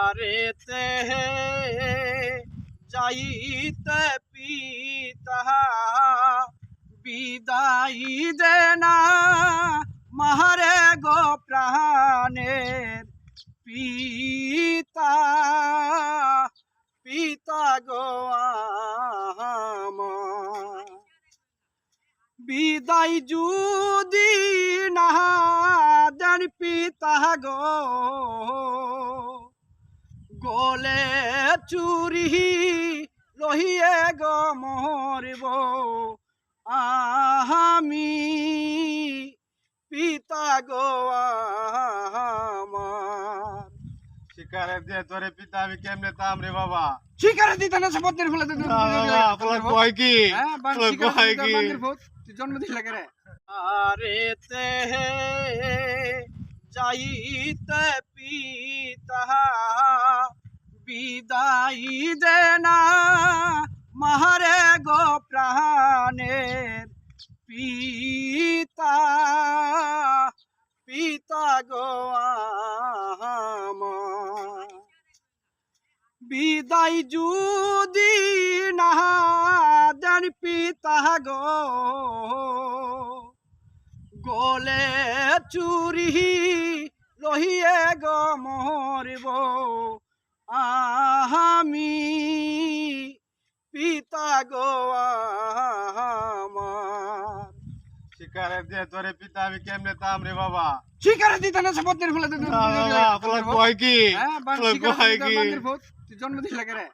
আরেতে যাইতে পিতা বিদায় দে না মারে গো প্রাণের পিতা পিতা গো আমার বিদায় যদি না দেন পিতা গো গলে চুরি লহিয়ে গো মরব আমি পিতা গো আমার শিকারে দিয়ে তোরে পিতা আমি কেমনে তাম রে বাবা শিকারে দিতে না সপদের ফুলে কয় কি জন্মদিন লাগে রে আরেতে যাইতে পিতা বিদায় দে না মারে গো প্রাণের পিতা পিতা গো আমার বিদায় যদি না দেন পিতা গো গলে চুরি লহিয়ে গো মরব আমি পিতা গো আমার শিকারে দিয়ে তোরে পিতা আমি কেমনে তাম রে বাবা শিকারে দিতে না সপদের ফুলে কয় কি জন্মদিন লাগে রে